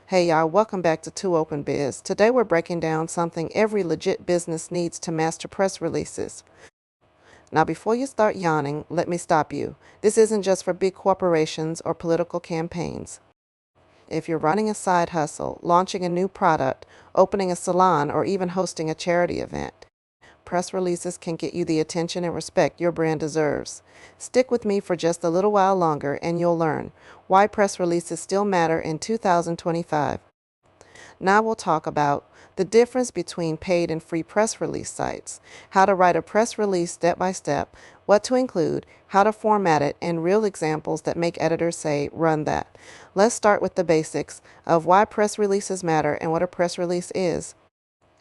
Hey y'all, welcome back to 2Open Biz. Today we're breaking down something every legit business needs to master: press releases. Now before you start yawning, let me stop you. This isn't just for big corporations or political campaigns. If you're running a side hustle, launching a new product, opening a salon, or even hosting a charity event, press releases can get you the attention and respect your brand deserves. Stick with me for just a little while longer and you'll learn why press releases still matter in 2025. Now we'll talk about the difference between paid and free press release sites, how to write a press release step by step, what to include, how to format it, and real examples that make editors say, run that. Let's start with the basics of why press releases matter and what a press release is.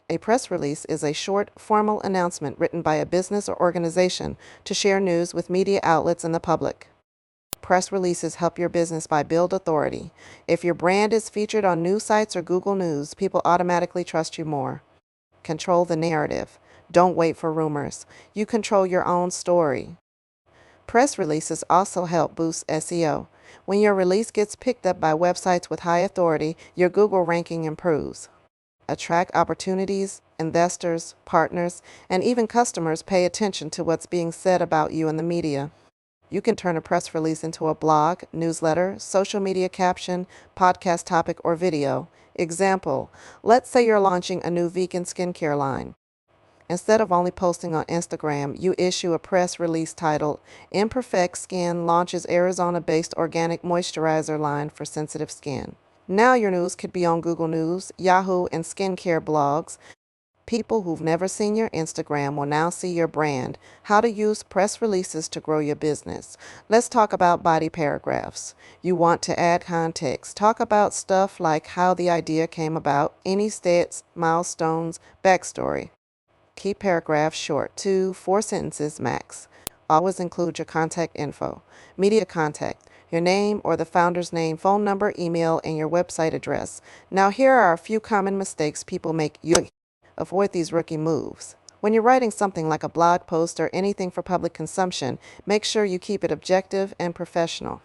A press release is a short, formal announcement written by a business or organization to share news with media outlets and the public. Press releases help your business by build authority. If your brand is featured on news sites or Google News, people automatically trust you more. Control the narrative. Don't wait for rumors. You control your own story. Press releases also help boost SEO. When your release gets picked up by websites with high authority, your Google ranking improves. Attract opportunities, investors, partners, and even customers pay attention to what's being said about you in the media. You can turn a press release into a blog, newsletter, social media caption, podcast topic, or video. Example, let's say you're launching a new vegan skincare line. Instead of only posting on Instagram, you issue a press release titled, Imperfect Skin launches Arizona-based organic moisturizer line for sensitive skin. Now your news could be on Google News, Yahoo, and skincare blogs. People who've never seen your Instagram will now see your brand. How to use press releases to grow your business. Let's talk about body paragraphs. You want to add context. Talk about stuff like how the idea came about, any stats, milestones, backstory. Keep paragraphs short, 2-4 sentences max. Always include your contact info. Media contact, your name or the founder's name, phone number, email, and your website address. Now here are a few common mistakes people make. Avoid these rookie moves. When you're writing something like a blog post or anything for public consumption, make sure you keep it objective and professional.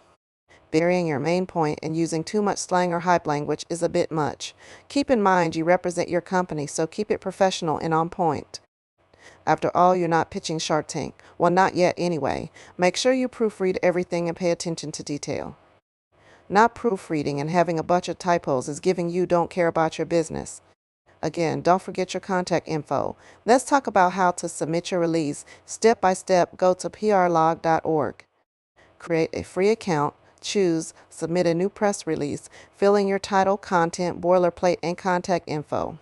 Burying your main point and using too much slang or hype language is a bit much. Keep in mind you represent your company, so keep it professional and on point. After all, you're not pitching Shark Tank. Well, not yet anyway. Make sure you proofread everything and pay attention to detail. Not proofreading and having a bunch of typos is giving you don't care about your business. Again, don't forget your contact info. Let's talk about how to submit your release. Step by step, go to prlog.org. Create a free account. Choose Submit a new press release. Fill in your title, content, boilerplate, and contact info.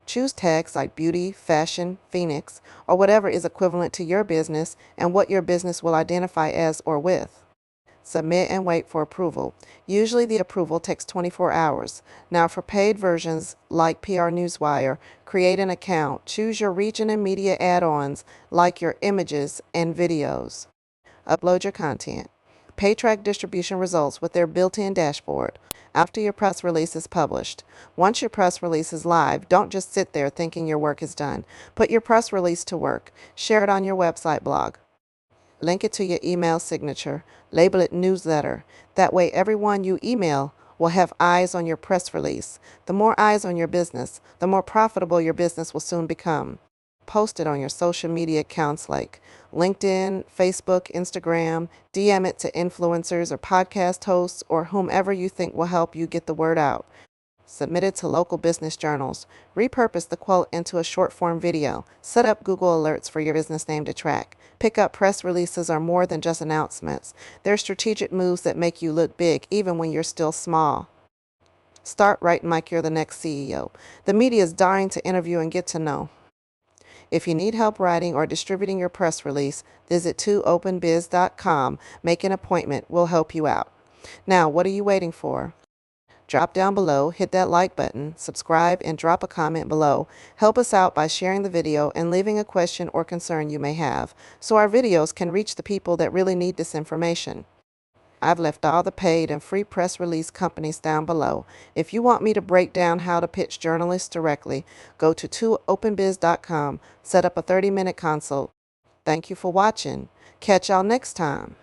Choose tags like beauty, fashion, Phoenix, or whatever is equivalent to your business and what your business will identify as or with. Submit and wait for approval. Usually the approval takes 24 hours. Now for paid versions like PR Newswire, create an account. Choose your region and media add-ons like your images and videos. Upload your content. PayTrack distribution results with their built-in dashboard after your press release is published. Once your press release is live, don't just sit there thinking your work is done. Put your press release to work. Share it on your website blog. Link it to your email signature. Label it newsletter. That way everyone you email will have eyes on your press release. The more eyes on your business, the more profitable your business will soon become. Post it on your social media accounts like LinkedIn, Facebook, Instagram. DM it to influencers or podcast hosts or whomever you think will help you get the word out. Submit it to local business journals. Repurpose the quote into a short-form video. Set up Google Alerts for your business name to track. Pick up press releases are more than just announcements. They're strategic moves that make you look big even when you're still small. Start writing like you're the next CEO. The media is dying to interview and get to know. If you need help writing or distributing your press release, visit 2openbiz.com. Make an appointment. We'll help you out. Now, what are you waiting for? Drop down below, hit that like button, subscribe, and drop a comment below. Help us out by sharing the video and leaving a question or concern you may have, so our videos can reach the people that really need this information. I've left all the paid and free press release companies down below. If you want me to break down how to pitch journalists directly, go to 2openbiz.com, set up a 30-minute consult. Thank you for watching. Catch y'all next time.